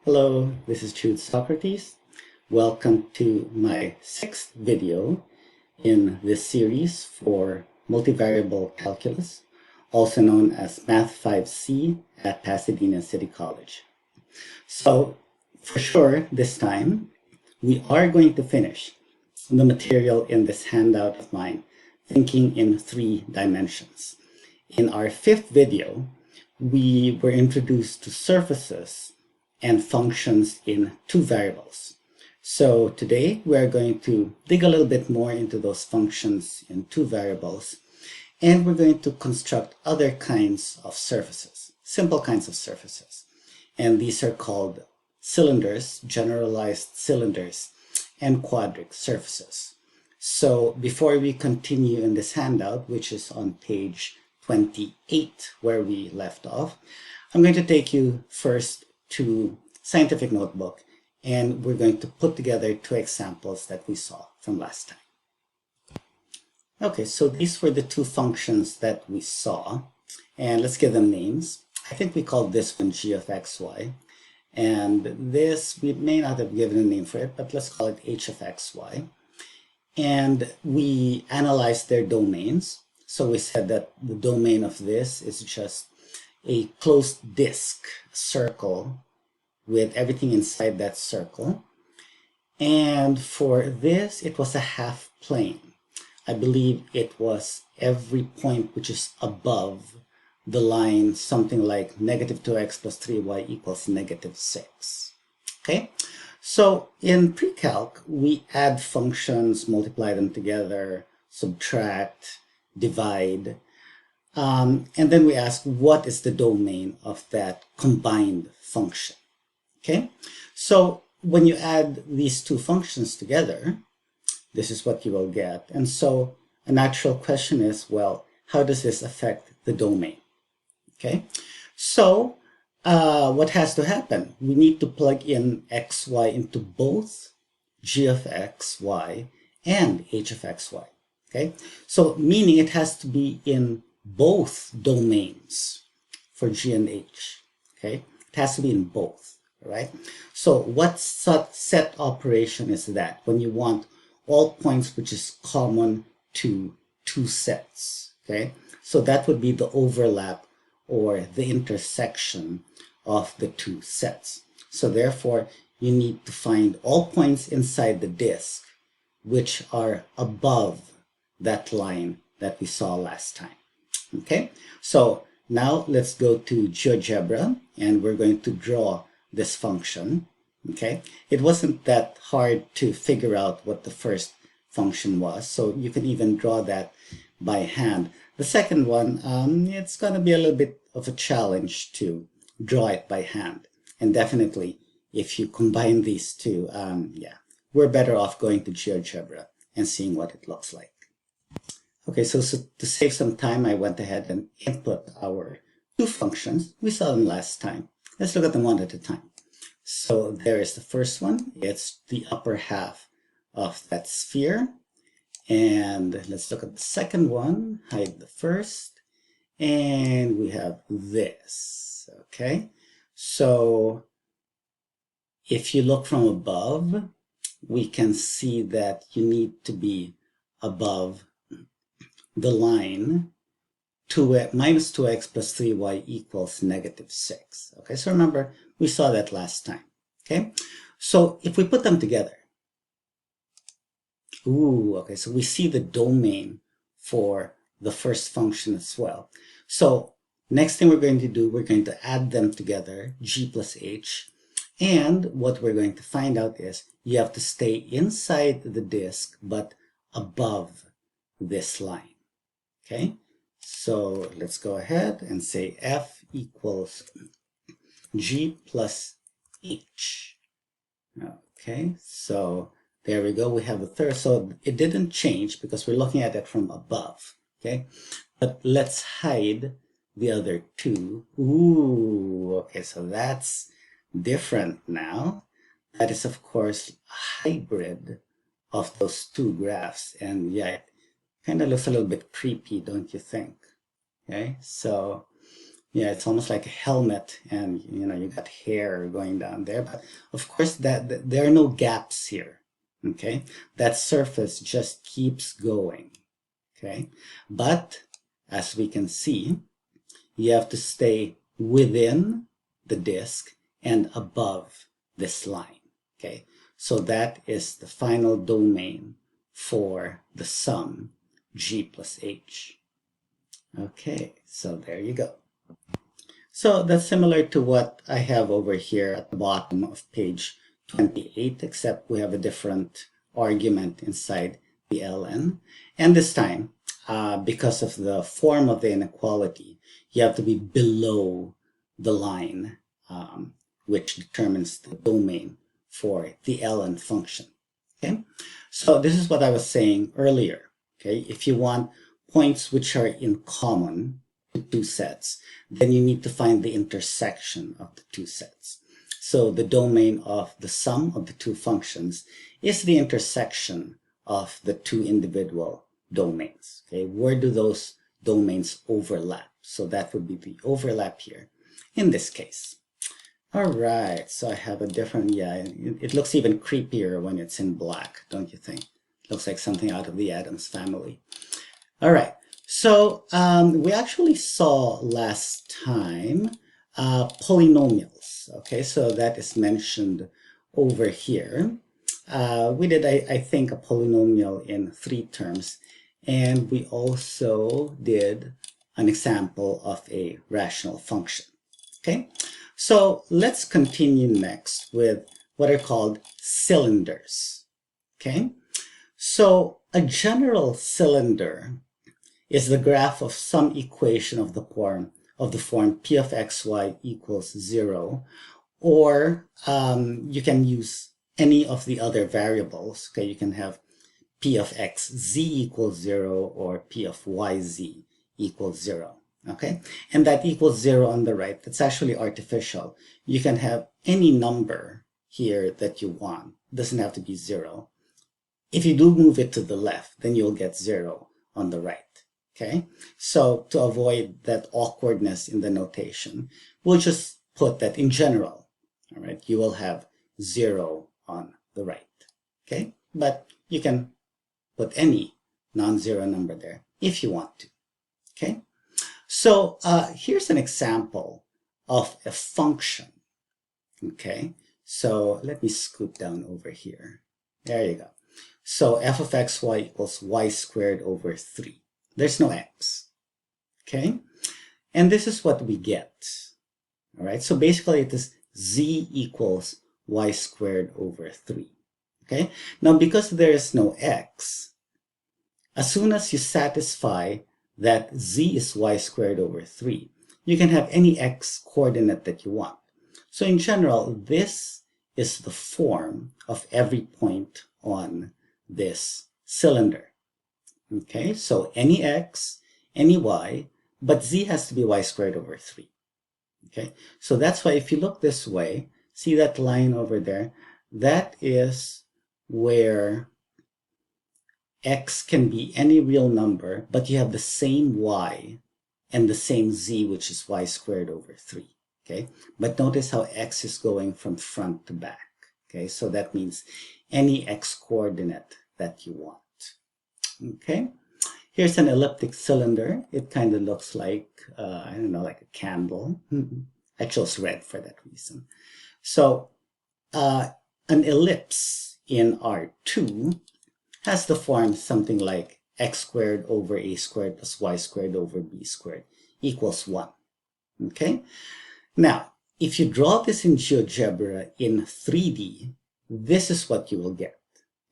Hello, this is Jude Socrates. Welcome to my sixth video in this series for multivariable calculus, also known as Math 5C at Pasadena City College. So for sure, this time, we are going to finish the material in this handout of mine, thinking in 3 dimensions. In our fifth video, we were introduced to surfaces and functions in 2 variables. So today we are going to dig a little bit more into those functions in 2 variables, and we're going to construct other kinds of surfaces, simple kinds of surfaces. And these are called cylinders, generalized cylinders, and quadric surfaces. So before we continue in this handout, which is on page 28 where we left off, I'm going to take you first to Scientific Notebook, and we're going to put together 2 examples that we saw from last time. Okay, so these were the 2 functions that we saw, and let's give them names. I think we called this one g of xy, and this, we may not have given a name for it, but let's call it h of xy. And we analyzed their domains. So we said that the domain of this is just a closed disk, circle, with everything inside that circle. And for this, it was a half plane. I believe it was every point which is above the line, something like negative 2x plus 3y equals negative 6. Okay, so in pre-calc, we add functions, multiply them together, subtract, divide, and then we ask what is the domain of that combined function. Okay, so when you add these 2 functions together, this is what you will get. And so a natural question is, well, how does this affect the domain? Okay, so what has to happen? We need to plug in xy into both g of xy and h of xy. Okay, so meaning it has to be in both domains for g and h. Okay, it has to be in both, right? So what set operation is that when you want all points which is common to 2 sets? Okay, so that would be the overlap or the intersection of the 2 sets. So therefore, you need to find all points inside the disk which are above that line that we saw last time. Okay, so now let's go to GeoGebra, and we're going to draw this function. Okay, it wasn't that hard to figure out what the first function was, so you can even draw that by hand. The second one, it's going to be a little bit of a challenge to draw it by hand, and definitely if you combine these 2, yeah, we're better off going to GeoGebra and seeing what it looks like. Okay, so to save some time, I went ahead and input our 2 functions. We saw them last time. Let's look at them one at a time. So there is the first one. It's the upper half of that sphere. And let's look at the second one. Hide the first. And we have this. Okay, so if you look from above, we can see that you need to be above the line minus 2x plus 3y equals negative 6. Okay, so remember, we saw that last time. Okay, so if we put them together, okay, so we see the domain for the first function as well. So next thing we're going to do, we're going to add them together, g plus h, and what we're going to find out is you have to stay inside the disk but above this line. Okay, so let's go ahead and say f equals g plus h. Okay, so there we go. We have a third. So it didn't change because we're looking at it from above. Okay, but let's hide the other 2. Okay, so that's different now. That is, of course, a hybrid of those 2 graphs. And yeah, kind of looks a little bit creepy, don't you think? Okay, so Yeah, it's almost like a helmet, and you got hair going down there. But of course, that there are no gaps here. Okay, that surface just keeps going. Okay, but as we can see, you have to stay within the disk and above this line. Okay, so that is the final domain for the sum g plus h. Okay, so there you go. So that's similar to what I have over here at the bottom of page 28, except we have a different argument inside the ln. And this time, because of the form of the inequality, you have to be below the line, which determines the domain for the ln function. Okay, so this is what I was saying earlier. Okay, if you want points which are in common to two sets, then you need to find the intersection of the two sets. So the domain of the sum of the two functions is the intersection of the two individual domains. Okay, where do those domains overlap? So that would be the overlap here in this case. All right, so I have a different, it looks even creepier when it's in black, don't you think? It looks like something out of the Addams Family. All right, so we actually saw last time polynomials. Okay, so that is mentioned over here. We did, I think, a polynomial in 3 terms, and we also did an example of a rational function. Okay, so let's continue next with what are called cylinders. Okay, so a general cylinder is the graph of some equation of the form p of xy equals 0, or you can use any of the other variables. Okay, you can have p of xz equals 0 or p of yz equals 0. Okay, and that equals 0 on the right, that's actually artificial. You can have any number here that you want. It doesn't have to be 0. If you do move it to the left, then you'll get 0 on the right. Okay, so to avoid that awkwardness in the notation, we'll just put that in general. All right, you will have 0 on the right. Okay, but you can put any non-zero number there if you want to. Okay, so here's an example of a function. Okay, so let me scoot down over here. There you go. So f of xy equals y squared over 3. There's no x. Okay, and this is what we get. All right, so basically it is z equals y squared over 3. Okay, now because there is no x, as soon as you satisfy that z is y squared over 3, you can have any x coordinate that you want. So in general, this is the form of every point on this cylinder. Okay, so any x, any y, but z has to be y squared over 3. Okay, so that's why if you look this way, see that line over there? That is where x can be any real number, but you have the same y and the same z, which is y squared over 3. Okay, but notice how x is going from front to back. Okay, so that means any x coordinate that you want. Okay, here's an elliptic cylinder. It kind of looks like, I don't know, like a candle. I chose red for that reason. So an ellipse in R2 has the form something like x squared over a squared plus y squared over b squared equals 1. Okay, now if you draw this in GeoGebra in 3D, this is what you will get.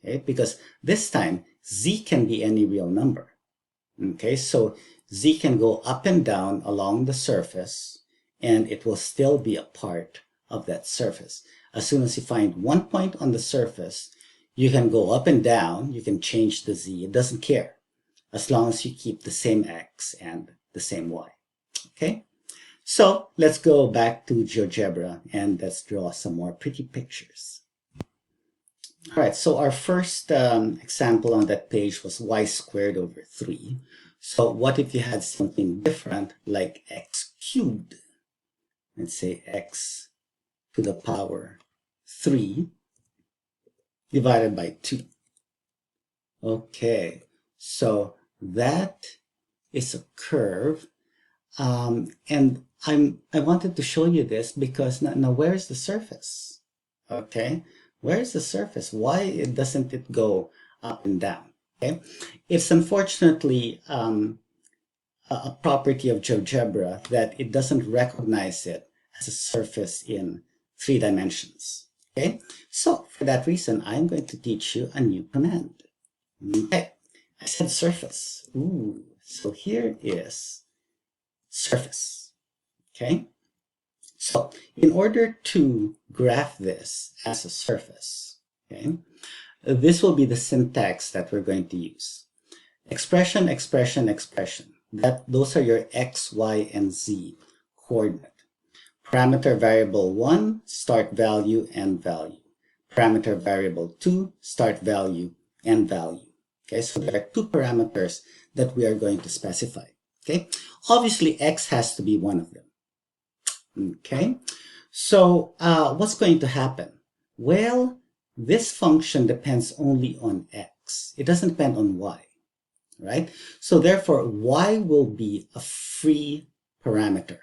Okay, because this time z can be any real number. Okay, so z can go up and down along the surface, and it will still be a part of that surface. As soon as you find one point on the surface, you can go up and down, you can change the z, it doesn't care, as long as you keep the same x and the same y. Okay, so let's go back to GeoGebra and let's draw some more pretty pictures. All right, so our first example on that page was y squared over 3. So what if you had something different like x cubed. Let's say x to the power 3 divided by 2. Okay, so that is a curve. And I wanted to show you this because now where's the surface? Okay, where's the surface? Why doesn't it go up and down? Okay, it's unfortunately a property of GeoGebra that it doesn't recognize it as a surface in 3 dimensions. Okay, so for that reason, I'm going to teach you a new command. Okay, I said surface. Ooh, so here is surface. Okay, so in order to graph this as a surface, okay, this will be the syntax that we're going to use. Expression, expression, expression. Those are your x, y, and z coordinate. Parameter variable 1, start value, end value. Parameter variable 2, start value, end value. Okay, so there are 2 parameters that we are going to specify. Okay, obviously x has to be one of them. Okay, so what's going to happen? Well, this function depends only on x. It doesn't depend on y, right? So therefore, y will be a free parameter.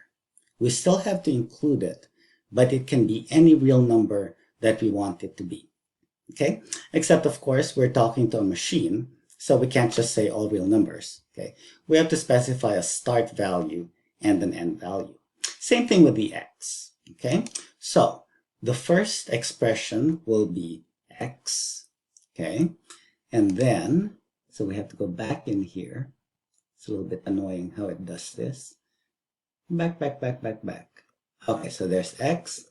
We still have to include it, but it can be any real number that we want it to be. Okay, except of course, we're talking to a machine, so we can't just say all real numbers. Okay, we have to specify a start value and an end value. Same thing with the x. Okay, so the first expression will be x. Okay, and then, so we have to go back in here. It's a little bit annoying how it does this. Back. Okay, so there's x.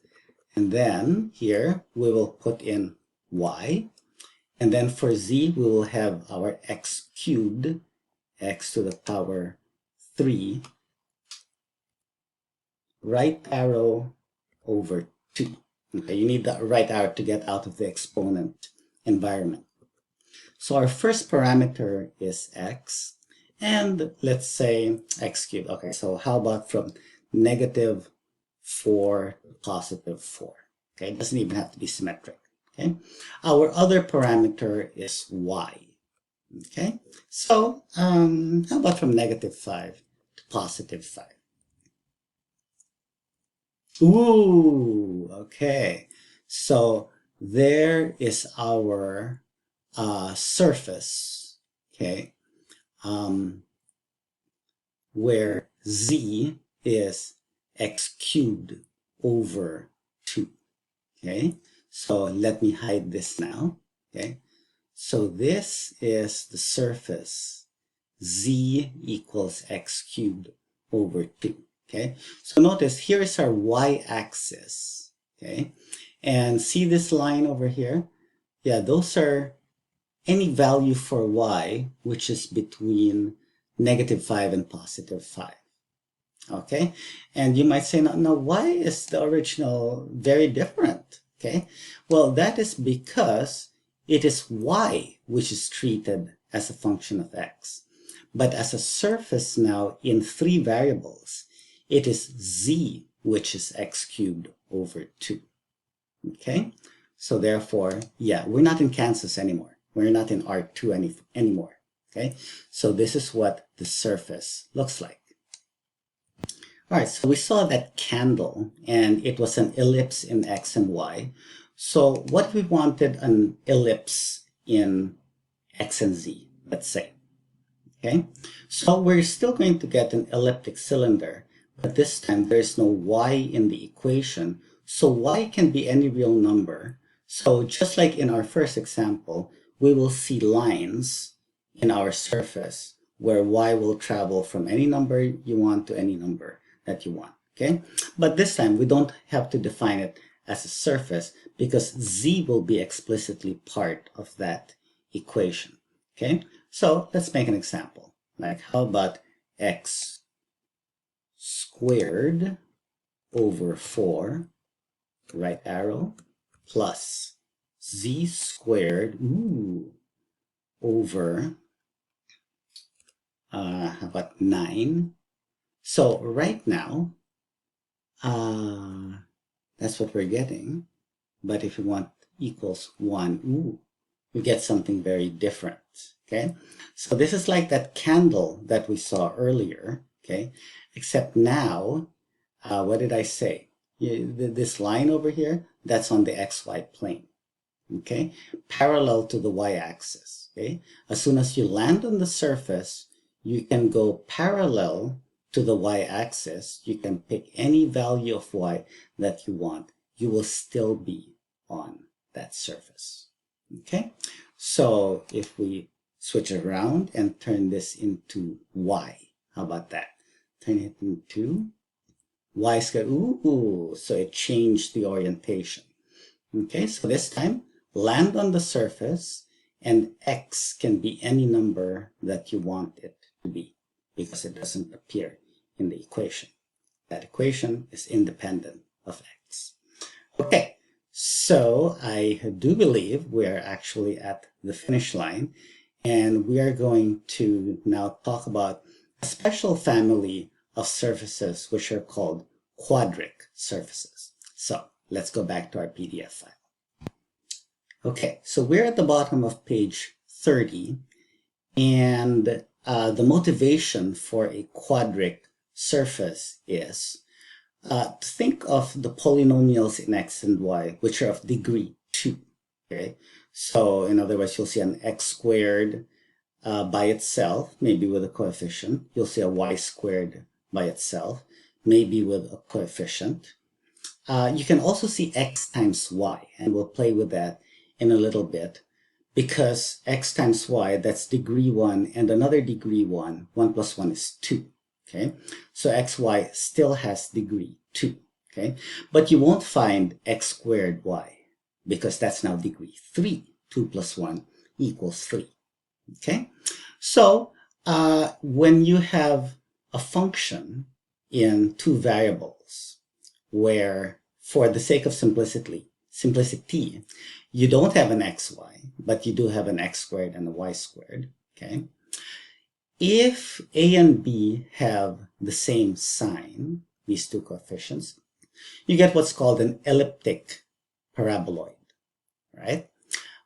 And then here we will put in y. And then for z, we will have our x cubed, x to the power 3, right arrow over 2. Okay, you need the right arrow to get out of the exponent environment. So our first parameter is x. And let's say x cubed. Okay, so how about from negative 4 to positive 4? Okay, it doesn't even have to be symmetric. Okay, our other parameter is y. Okay, so how about from negative 5 to positive 5? Ooh, okay, so there is our surface. Okay. Where z is x cubed over 2. Okay, so let me hide this now. Okay, so this is the surface z equals x cubed over 2. Okay, so notice here is our y-axis. Okay, and see this line over here? Yeah, those are any value for y, which is between negative 5 and positive 5. Okay, and you might say, now why is the original very different? Okay, well, that is because it is y which is treated as a function of x. But as a surface now in 3 variables, it is z which is x cubed over 2. Okay, so therefore, yeah, we're not in Kansas anymore. We're not in R2 anymore. Okay, so this is what the surface looks like. All right, so we saw that candle, and it was an ellipse in x and y. So what if we wanted an ellipse in x and z, let's say? Okay, so we're still going to get an elliptic cylinder, but this time there's no y in the equation, so y can be any real number. So just like in our first example, we will see lines in our surface where y will travel from any number you want to any number that you want. Okay, but this time we don't have to define it as a surface because z will be explicitly part of that equation. Okay, so let's make an example. Like, how about x squared over 4, right arrow, plus z squared, over, how about 9? So right now, That's what we're getting. But if you want equals 1, ooh, you get something very different, okay? So this is like that candle that we saw earlier, okay? Except now, what did I say? This line over here, that's on the xy plane, okay? Parallel to the y-axis, okay? As soon as you land on the surface, you can go parallel to the y-axis. You can pick any value of y that you want. You will still be on that surface, okay? So if we switch around and turn this into y, how about that? Turn it into y squared. Ooh, so it changed the orientation. Okay, so this time land on the surface, and x can be any number that you want it to be because it doesn't appear in the equation. That equation is independent of x. Okay, so I do believe we're actually at the finish line, and we are going to now talk about a special family of surfaces which are called quadric surfaces. So let's go back to our PDF file. Okay, so we're at the bottom of page 30, and the motivation for a quadric surface is to think of the polynomials in x and y, which are of degree 2. Okay, so in other words, you'll see an x squared by itself, maybe with a coefficient. You'll see a y squared by itself, maybe with a coefficient. You can also see x times y, and we'll play with that in a little bit, because x times y, that's degree 1 and another degree 1. 1 plus 1 is 2. Okay, so xy still has degree 2. Okay, but you won't find x squared y because that's now degree 3. 2 plus 1 equals 3. Okay, so when you have a function in two variables where, for the sake of simplicity, you don't have an xy, but you do have an x squared and a y squared. Okay, if a and b have the same sign, these two coefficients, you get what's called an elliptic paraboloid, right?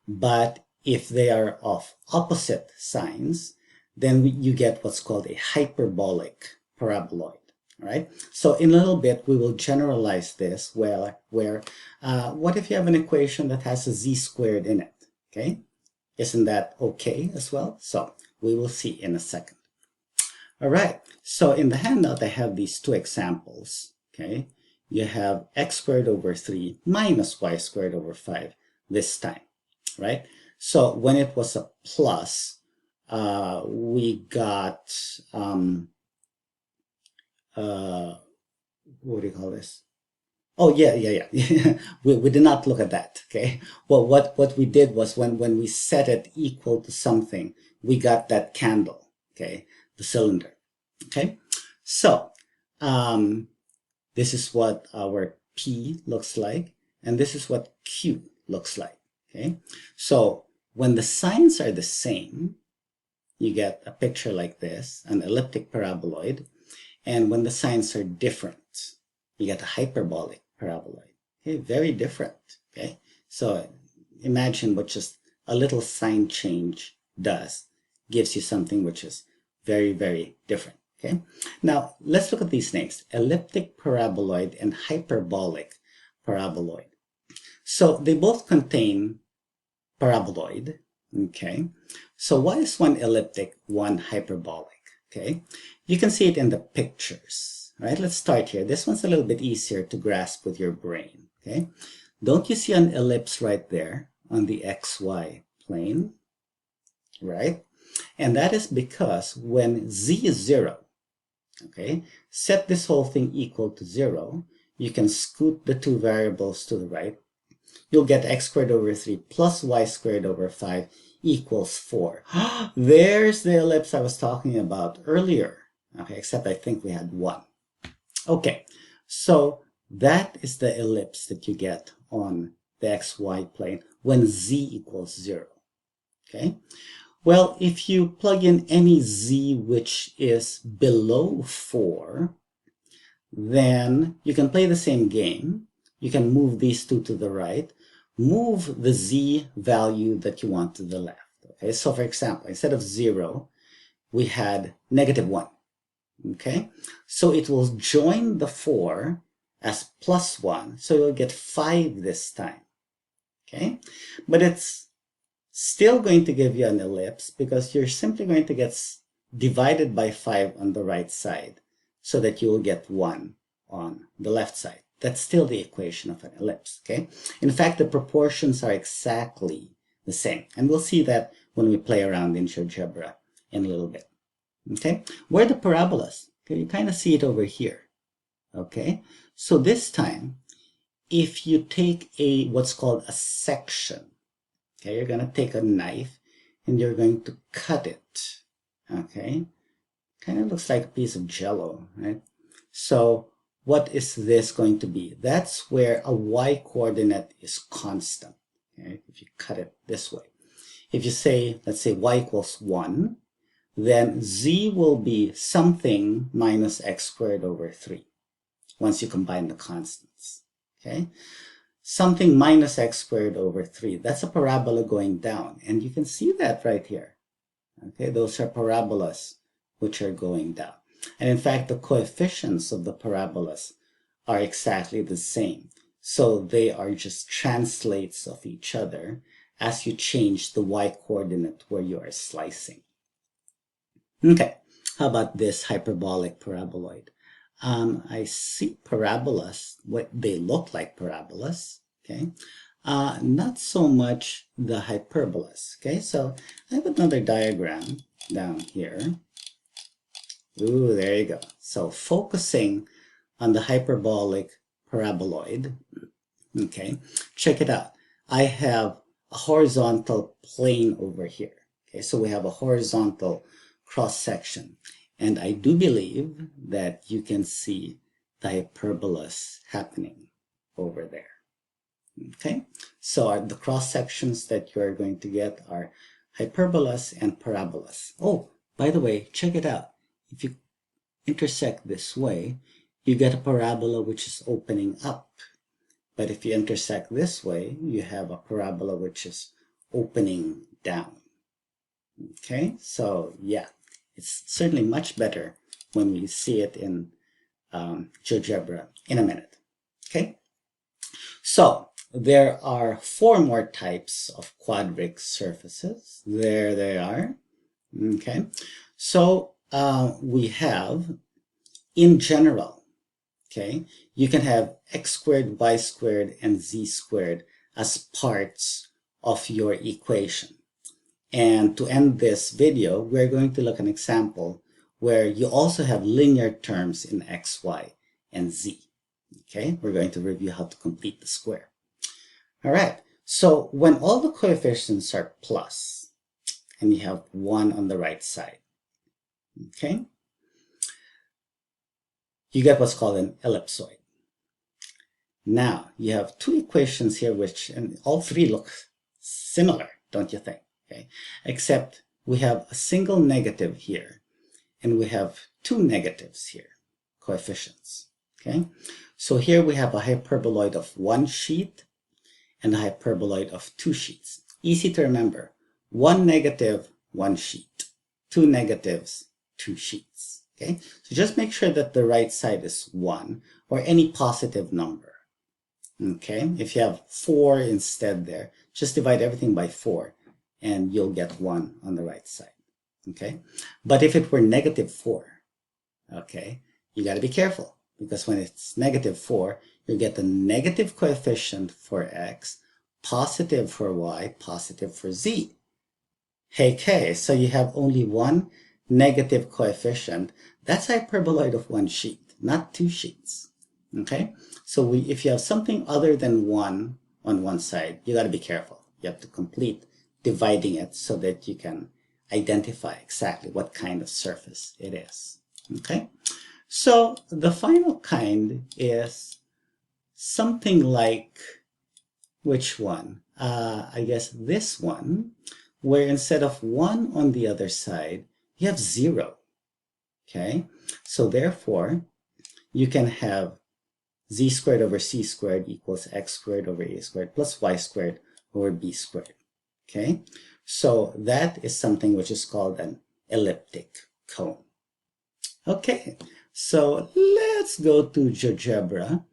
But if they are of opposite signs, then you get what's called a hyperbolic paraboloid, right? So in a little bit, we will generalize this where what if you have an equation that has a z squared in it, okay? Isn't that okay as well? So we will see in a second. All right, so in the handout, I have these two examples, okay? You have x squared over 3 minus y squared over 5 this time, right? So when it was a plus, we got, what do you call this? Oh, yeah. we did not look at that, okay? Well, what we did was when we set it equal to something, we got that candle, okay? The cylinder, okay? So this is what our P looks like, and this is what Q looks like, okay? So when the signs are the same, you get a picture like this, an elliptic paraboloid. And when the signs are different, you get a hyperbolic paraboloid. Okay, very different. Okay, so imagine what just a little sign change does. Gives you something which is very, very different. Okay, now let's look at these names: elliptic paraboloid and hyperbolic paraboloid. So they both contain paraboloid. Okay, so why is one elliptic, one hyperbolic? Okay, you can see it in the pictures, right? Let's start here. This one's a little bit easier to grasp with your brain, okay? Don't you see an ellipse right there on the xy plane, right? And that is because when z is 0, okay, set this whole thing equal to 0, you can scoot the two variables to the right. You'll get x squared over 3 plus y squared over 5 equals 4. There's the ellipse I was talking about earlier. Okay, except I think we had 1. Okay, so that is the ellipse that you get on the xy plane when z equals 0. Okay, well, if you plug in any z which is below 4, then you can play the same game. You can move these two to the right, move the z value that you want to the left. Okay, so for example, instead of 0, we had -1. Okay, so it will join the 4 as +1, so you'll get 5 this time. Okay, but it's still going to give you an ellipse because you're simply going to get divided by 5 on the right side so that you will get 1 on the left side. That's still the equation of an ellipse. Okay, in fact, the proportions are exactly the same, and we'll see that when we play around in GeoGebra in a little bit. Okay, where are the parabolas? Okay, you kind of see it over here. Okay, so this time, if you take what's called a section, okay, you're going to take a knife and you're going to cut it. Okay, kind of looks like a piece of jello, right? So what is this going to be? That's where a y coordinate is constant. Okay, if you cut it this way. If you say, let's say y equals 1, then z will be something minus x squared over 3 once you combine the constants. Okay, something minus x squared over 3. That's a parabola going down, and you can see that right here. Okay, those are parabolas which are going down. And in fact, the coefficients of the parabolas are exactly the same. So they are just translates of each other as you change the y coordinate where you are slicing. Okay, how about this hyperbolic paraboloid? I see parabolas, what they look like parabolas, okay? Not so much the hyperbolas, okay? So I have another diagram down here. Ooh, there you go. So focusing on the hyperbolic paraboloid, okay? Check it out. I have a horizontal plane over here, okay? So we have a horizontal cross-section. And I do believe that you can see the hyperbolas happening over there. Okay, so the cross-sections that you're going to get are hyperbolas and parabolas. Oh, by the way, check it out. If you intersect this way, you get a parabola which is opening up. But if you intersect this way, you have a parabola which is opening down. Okay, so yeah. It's certainly much better when we see it in GeoGebra in a minute. Okay, so there are 4 more types of quadric surfaces. There they are. Okay, so we have, in general, okay, you can have x squared, y squared, and z squared as parts of your equation. And to end this video, we're going to look at an example where you also have linear terms in x, y, and z. Okay, we're going to review how to complete the square. All right, so when all the coefficients are plus, and you have 1 on the right side, okay, you get what's called an ellipsoid. Now, you have 2 equations here, and all 3 look similar, don't you think? Okay, except we have a single negative here, and we have 2 negatives here, coefficients. Okay, so here we have a hyperboloid of 1 sheet and a hyperboloid of 2 sheets. Easy to remember: 1 negative, 1 sheet; 2 negatives, 2 sheets. Okay, so just make sure that the right side is 1 or any positive number. Okay, if you have 4 instead there, just divide everything by 4. And you'll get 1 on the right side, okay? But if it were -4, okay, you got to be careful, because when it's -4, you get the negative coefficient for x, positive for y, positive for z. Okay, so you have only 1 negative coefficient. That's hyperboloid of 1 sheet, not 2 sheets, okay? So if you have something other than 1 on one side, you got to be careful. You have to complete dividing it so that you can identify exactly what kind of surface it is. Okay, so the final kind is something like, which one? I guess this one, where instead of 1 on the other side, you have 0. Okay, so therefore you can have z squared over c squared equals x squared over a squared plus y squared over b squared. Okay, so that is something which is called an elliptic cone. Okay, so let's go to GeoGebra,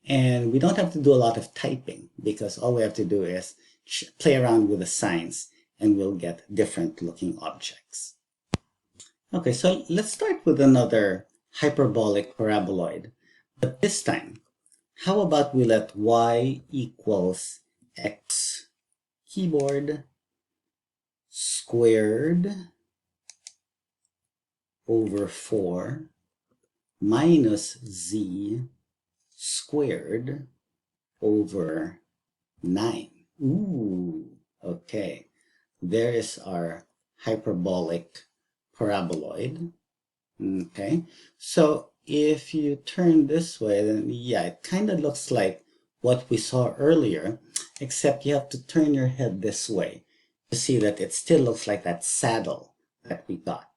and we don't have to do a lot of typing because all we have to do is play around with the signs and we'll get different looking objects. Okay, so let's start with another hyperbolic paraboloid, but this time, how about we let y equals x keyboard squared over 4 minus z squared over 9. Ooh, okay. There is our hyperbolic paraboloid. Okay, so if you turn this way, then yeah, it kind of looks like what we saw earlier, except you have to turn your head this way to see that it still looks like that saddle that we got.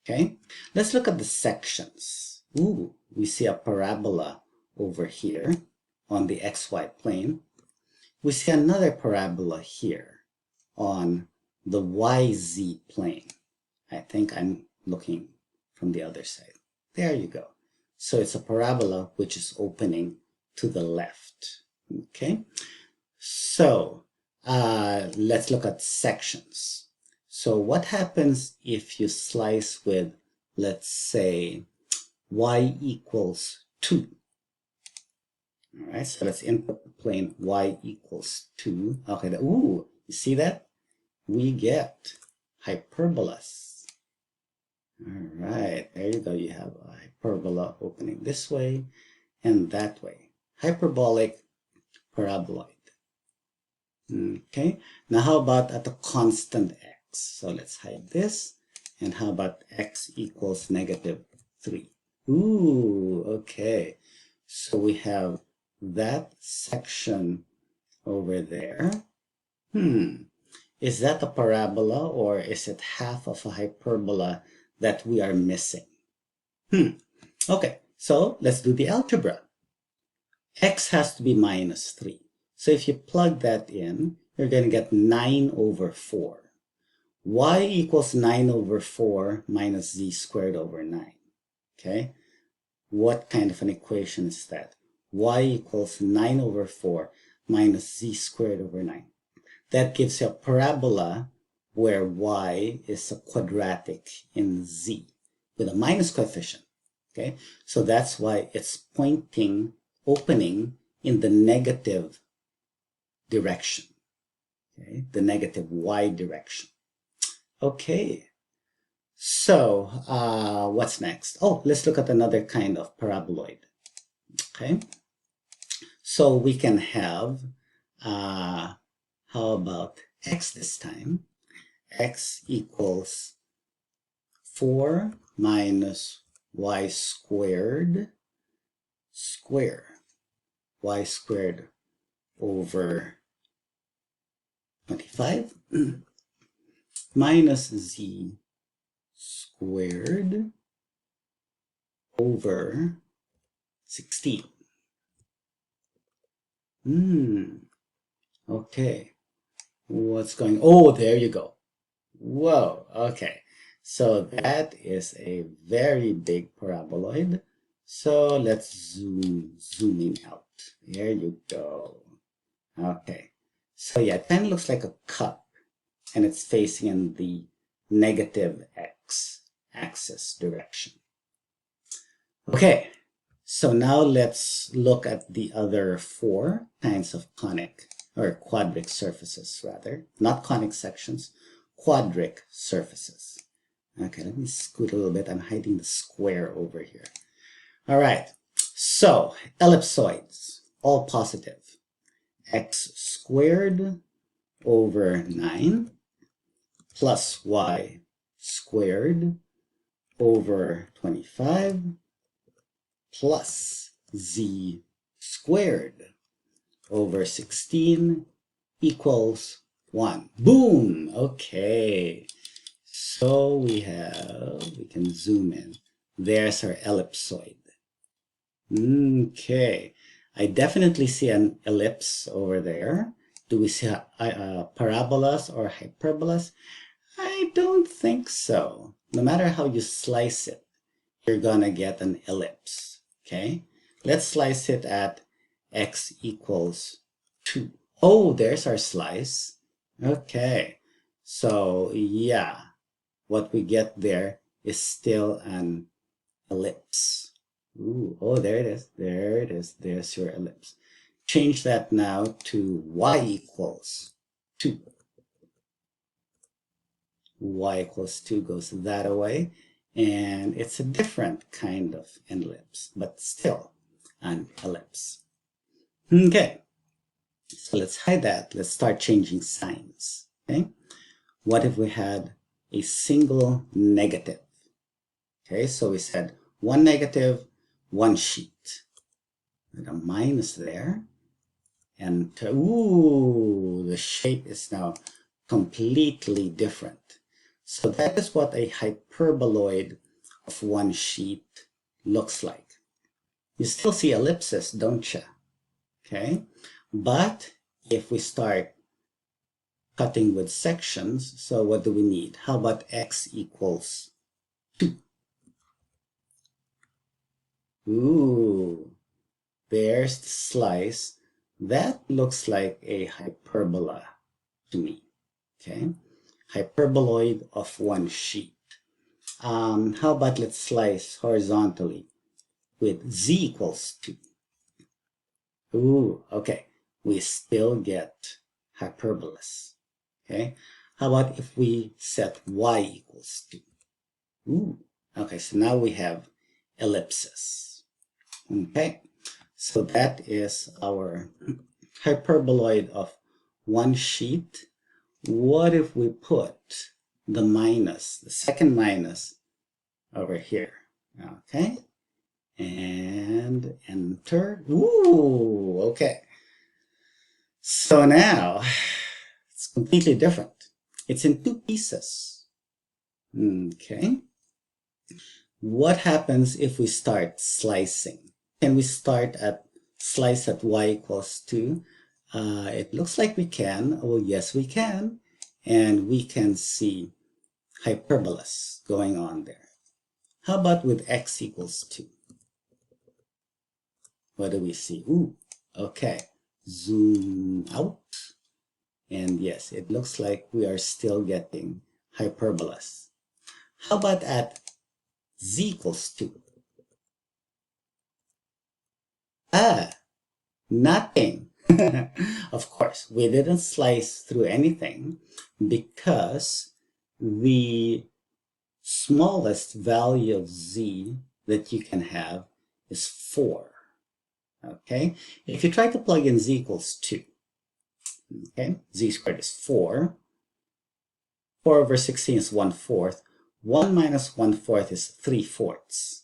Okay, let's look at the sections. Ooh, we see a parabola over here on the xy plane. We see another parabola here on the yz plane. I think I'm looking from the other side. There you go. So it's a parabola which is opening to the left. Okay, so let's look at sections. So what happens if you slice with, let's say, y equals 2? All right, so let's input the plane y equals 2. Okay, ooh, you see that? We get hyperbolas. All right, there you go. You have a hyperbola opening this way and that way. Hyperbolic paraboloid. Okay, now how about at a constant x? So let's hide this. And how about x equals -3? Ooh, okay. So we have that section over there. Is that a parabola or is it half of a hyperbola that we are missing? Okay, so let's do the algebra. X has to be -3. So if you plug that in, you're going to get 9 over 4. Y equals 9 over 4 minus z squared over 9. Okay, what kind of an equation is that? Y equals 9 over 4 minus z squared over 9. That gives you a parabola where y is a quadratic in z with a minus coefficient. Okay, so that's why it's pointing, opening in the negative direction. Okay, the negative y direction. Okay, so what's next? Oh, let's look at another kind of paraboloid. Okay, so we can have, how about x this time? X equals 4 minus y squared y squared over 25 minus z squared over 16. Okay, what's going, oh, there you go. Whoa, okay, so that is a very big paraboloid. So let's zooming out. There you go. Okay, so yeah, it kind of looks like a cup and it's facing in the negative x-axis direction. Okay, so now let's look at the other 4 kinds of conic or quadric surfaces rather, not conic sections, quadric surfaces. Okay, let me scoot a little bit. I'm hiding the square over here. All right, so ellipsoids, all positive. X squared over 9 plus y squared over 25 plus z squared over 16 equals 1. Boom! Okay. So we can zoom in. There's our ellipsoid. Okay, I definitely see an ellipse over there. Do we see parabolas or hyperbolas? I don't think so. No matter how you slice it, you're gonna get an ellipse, okay? Let's slice it at x equals 2. Oh, there's our slice. Okay, so yeah, what we get there is still an ellipse. Ooh, oh, there it is. There it is. There's your ellipse. Change that now to y equals 2. Y equals 2 goes that away. And it's a different kind of ellipse, but still an ellipse. Okay, so let's hide that. Let's start changing signs. Okay, what if we had a single negative? Okay, so we said one negative, one sheet. With a minus there. And ooh, the shape is now completely different. So that is what a hyperboloid of one sheet looks like. You still see ellipses, don't you? Okay, but if we start cutting with sections, so what do we need? How about x equals 2? Ooh, there's the slice. That looks like a hyperbola to me. Okay, hyperboloid of one sheet. How about let's slice horizontally with z equals 2. Ooh, okay. We still get hyperbolas. Okay. How about if we set y equals 2? Ooh, okay. So now we have ellipses. Okay. So that is our hyperboloid of one sheet. What if we put the minus, the second minus over here? Okay. And enter. Ooh, okay. So now it's completely different. It's in 2 pieces. Okay. What happens if we start slicing? Can we start at slice at y equals 2? It looks like we can. Oh, yes, we can. And we can see hyperbolas going on there. How about with x equals 2? What do we see? Ooh, okay. Zoom out. And yes, it looks like we are still getting hyperbolas. How about at z equals 2? Ah, nothing. Of course, we didn't slice through anything because the smallest value of z that you can have is 4. Okay, if you try to plug in z equals 2, okay, z squared is 4. 4 over 16 is 1/4. 1 minus 1/4 is 3/4.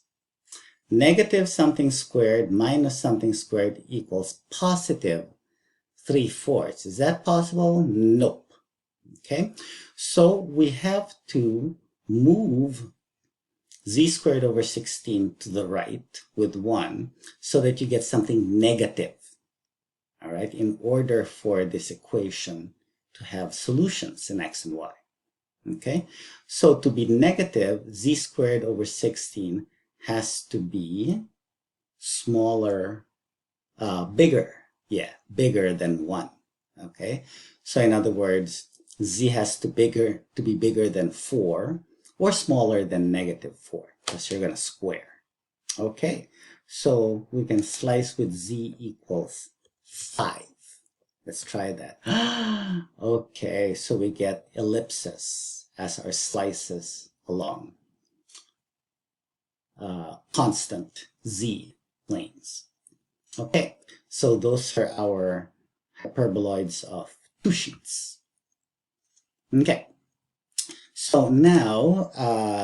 Negative something squared minus something squared equals positive 3/4. Is that possible? Nope. Okay, so we have to move z squared over 16 to the right with 1 so that you get something negative. All right, in order for this equation to have solutions in x and y. Okay, so to be negative, z squared over 16 has to be smaller, bigger. Yeah, bigger than 1. Okay, so in other words, z has to be bigger than 4 or smaller than -4 because you're going to square. Okay, so we can slice with z equals 5. Let's try that. Okay, so we get ellipses as our slices along constant z planes. Okay, so those are our hyperboloids of 2 sheets. Okay, so now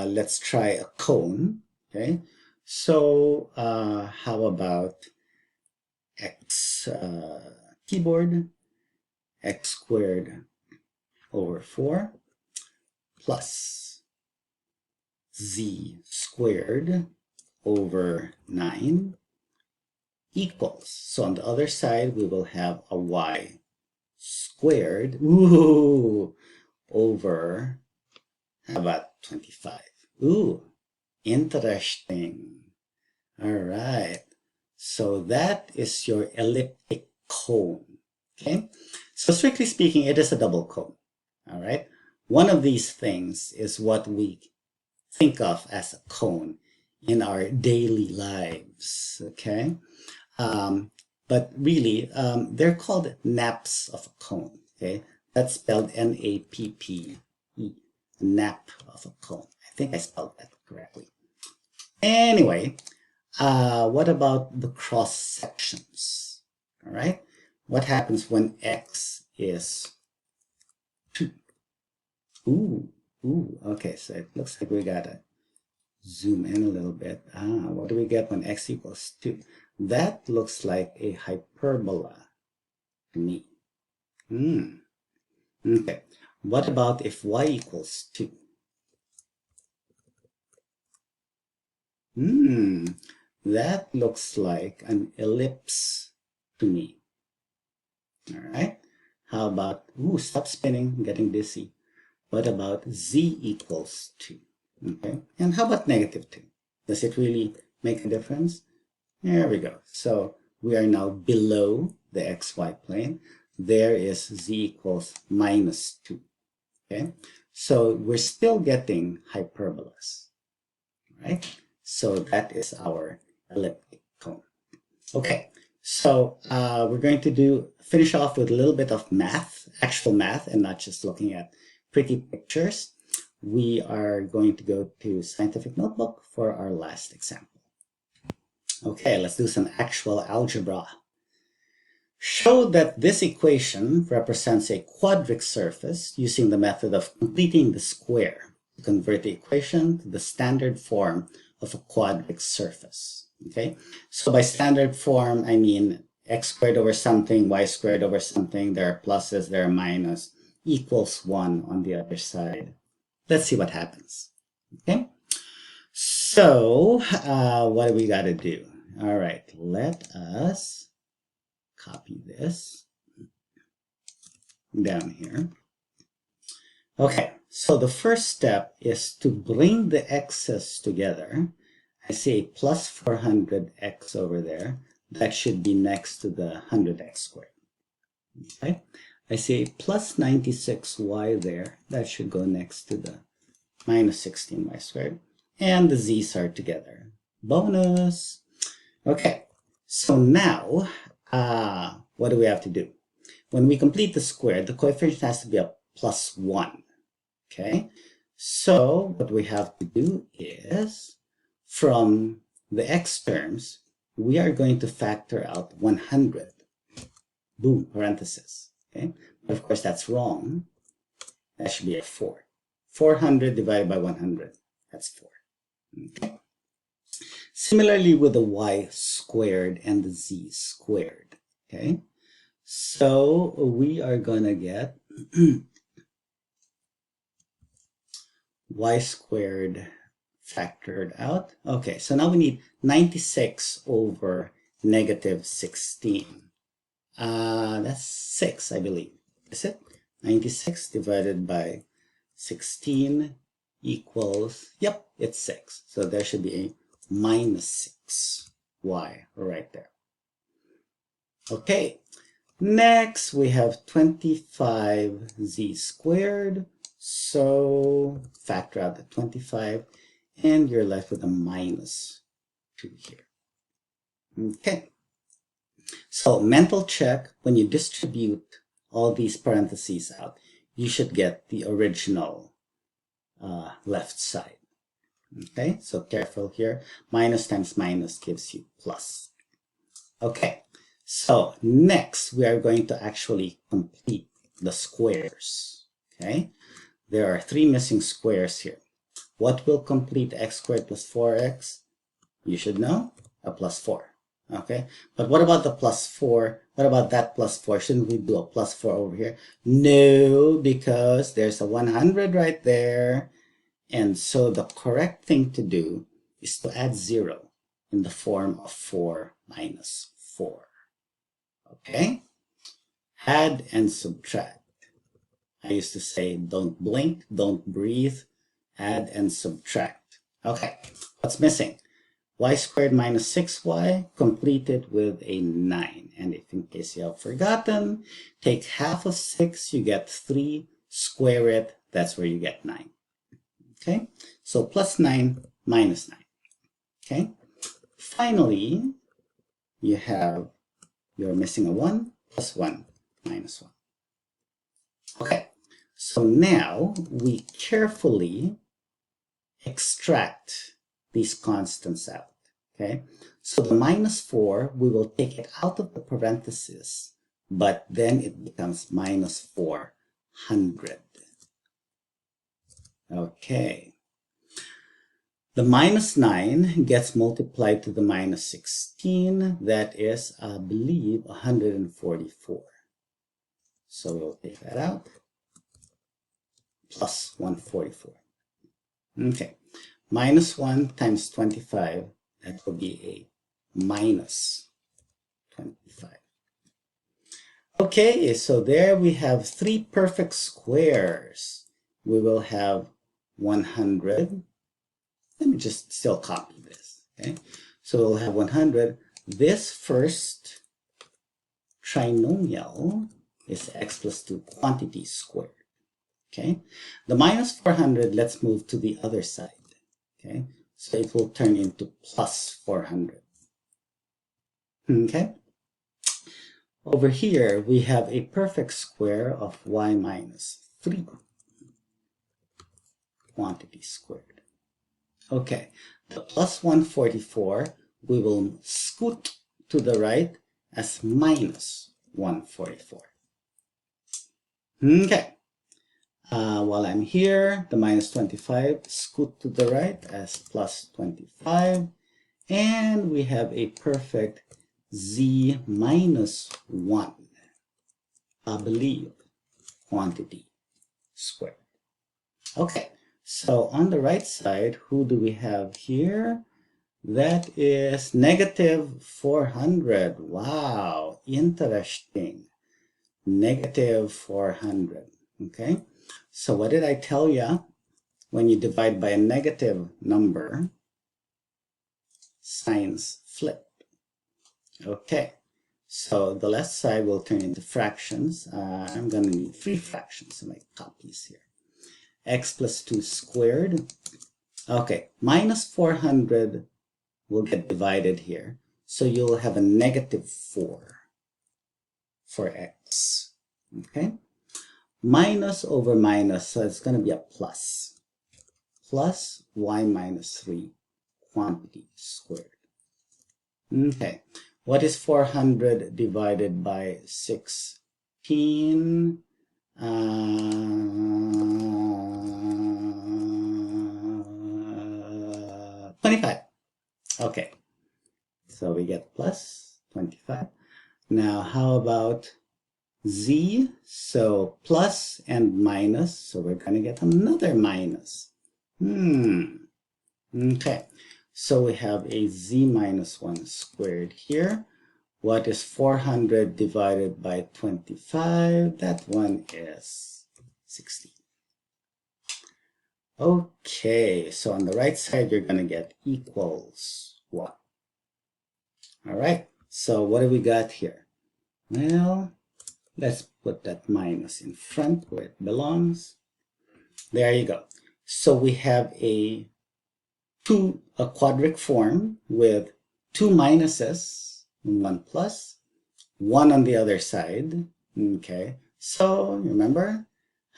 let's try a cone. Okay, so how about x keyboard, x squared over 4 plus z squared over 9 equals. So on the other side, we will have a y squared, ooh, over, how about 25? Ooh, interesting. All right. So that is your elliptic cone. Okay. So strictly speaking, it is a double cone. All right. One of these things is what we think of as a cone in our daily lives. Okay. But really, they're called naps of a cone. Okay. That's spelled N-A-P-P-E. Nap of a cone. I think I spelled that correctly. Anyway, what about the cross sections? All right. What happens when x is 2? Ooh, okay. So it looks like we gotta zoom in a little bit. What do we get when x equals 2? That looks like a hyperbola to me. Okay. What about if y equals 2? That looks like an ellipse to me. All right. How about, stop spinning, I'm getting dizzy. What about z equals 2? Okay. And how about negative 2? Does it really make a difference? There we go. So we are now below the xy plane. There is z equals minus 2. Okay. So we're still getting hyperbolas. Right? So that is our elliptic cone. Okay, so we're going to finish off with a little bit of math, actual math, and not just looking at pretty pictures. We are going to go to Scientific Notebook for our last example. Okay, let's do some actual algebra. Show that this equation represents a quadric surface using the method of completing the square to convert the equation to the standard form of a quadric surface. Okay, so by standard form, I mean x squared over something, y squared over something, there are pluses, there are minus, equals 1 on the other side. Let's see what happens. Okay, so what do we got to do? All right, let us copy this down here. Okay, so the first step is to bring the x's together. I see plus 400x over there. That should be next to the 100x squared. Okay, I see plus 96y there. That should go next to the minus 16y squared. And the z's are together. Bonus! Okay, so now, what do we have to do? When we complete the square, the coefficient has to be a plus 1. Okay, so what we have to do is, from the x terms, we are going to factor out 100. Boom, parenthesis. Okay, but of course that's wrong. That should be a 4. 400 divided by 100, that's 4. Okay. Similarly with the y squared and the z squared. Okay, so we are going to get y squared factored out. Okay, so now we need 96 over negative 16. That's 6, I believe. Is it? 96 divided by 16 equals, yep, it's 6. So there should be a minus 6y right there. Okay, next we have 25z squared. So factor out the 25 and you're left with a minus 2 here. Okay, so mental check, when you distribute all these parentheses out, you should get the original left side. Okay, so careful here. Minus times minus gives you plus. Okay, so next we are going to actually complete the squares. Okay, there are 3 missing squares here. What will complete x squared plus 4x? You should know, a plus 4. Okay, but what about the plus 4? What about that plus 4? Shouldn't we do a plus 4 over here? No, because there's a 100 right there. And so the correct thing to do is to add 0 in the form of 4 minus 4. Okay? Add and subtract. I used to say, don't blink, don't breathe, add and subtract. Okay, what's missing? Y squared minus 6y completed with a 9. And if in case you have forgotten, take half of 6, you get 3, square it, that's where you get 9. Okay, so plus 9 minus 9. Okay, finally, you're missing a 1, plus 1 minus 1. Okay, so now we carefully extract these constants out. Okay, so the minus 4, we will take it out of the parentheses, but then it becomes minus 400. Okay, the minus 9 gets multiplied to the minus 16. That is, I believe, 144. So we'll take that out. Plus 144. Okay, minus 1 times 25, that will be a minus 25. Okay, so there we have 3 perfect squares. We will have 100. Let me just still copy this. Okay, so we'll have 100. This first trinomial is x plus 2 quantity squared. Okay, the minus 400, let's move to the other side. Okay, so it will turn into plus 400. Okay, over here we have a perfect square of y minus 3 quantity squared. Okay, the plus 144 we will scoot to the right as minus 144. Okay. While I'm here, the minus 25 scoot to the right as plus 25, and we have a perfect z minus 1, I believe, quantity squared. Okay, so on the right side, who do we have here? That is negative 400. Wow, interesting. Negative 400. Okay, so what did I tell you? When you divide by a negative number, signs flip. Okay, so the left side will turn into fractions. I'm going to need 3 fractions in my copies here. X plus 2 squared. Okay, minus 400 will get divided here. So you'll have a negative 4 for x. Okay, minus over minus, so it's going to be a plus. Plus y minus 3 quantity squared. Okay, what is 400 divided by 16? 25. Okay, so we get plus 25. Now how about z? So plus and minus, so we're going to get another minus. Okay, so we have a z minus 1 squared here. What is 400 divided by 25? That one is 16. Okay, so on the right side, you're going to get equals 1. All right, so what do we got here? Well, let's put that minus in front where it belongs. There you go. So we have a quadric form with 2 minuses and 1 plus, 1 on the other side. Okay, so remember,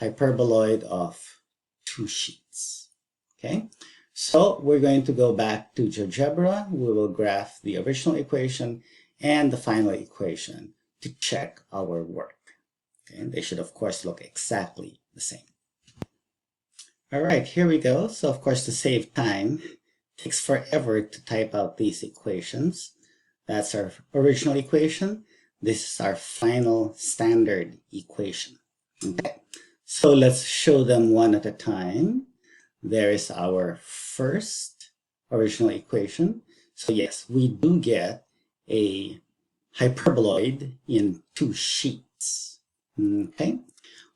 hyperboloid of 2 sheets. Okay, so we're going to go back to GeoGebra. We will graph the original equation and the final equation to check our work. Okay, and they should of course look exactly the same. All right, here we go. So of course, to save time, it takes forever to type out these equations. That's our original equation. This is our final standard equation. Okay, so let's show them one at a time. There is our first original equation. So yes, we do get a hyperboloid in two sheets. Okay,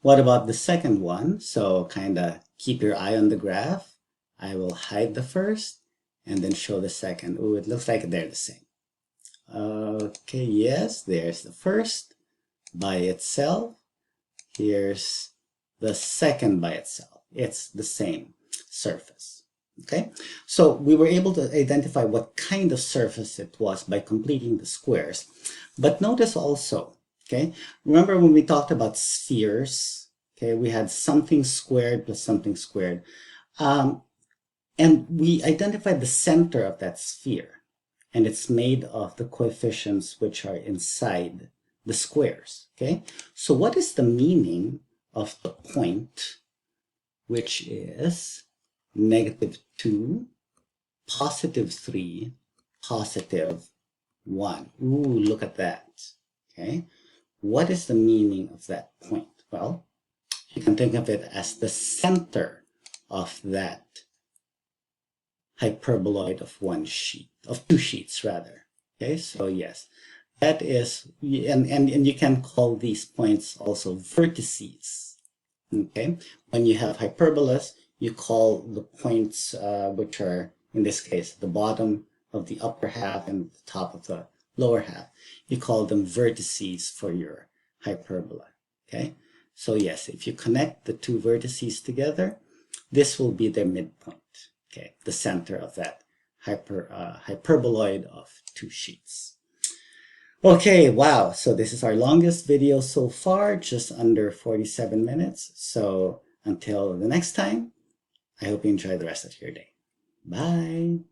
what about the second one? So kind of keep your eye on the graph. I will hide the first and then show the second. Oh, it looks like they're the same. Okay, yes, there's the first by itself. Here's the second by itself. It's the same surface. Okay, so we were able to identify what kind of surface it was by completing the squares. But notice also, okay, remember when we talked about spheres, okay, we had something squared plus something squared. And we identified the center of that sphere, and it's made of the coefficients which are inside the squares, okay? So what is the meaning of the point, which is -2, +3, +1? Ooh, look at that, okay? What is the meaning of that point? Well, you can think of it as the center of that hyperboloid of one sheet, of two sheets rather. Okay, so yes, that is, and you can call these points also vertices. Okay, when you have hyperbolas, you call the points which are, in this case, the bottom of the upper half and the top of the lower half, you call them vertices for your hyperbola. Okay, so yes, if you connect the two vertices together, this will be their midpoint. Okay, the center of that hyperboloid of two sheets. Okay, wow, so this is our longest video so far, just under 47 minutes. So until the next time, I hope you enjoy the rest of your day. Bye.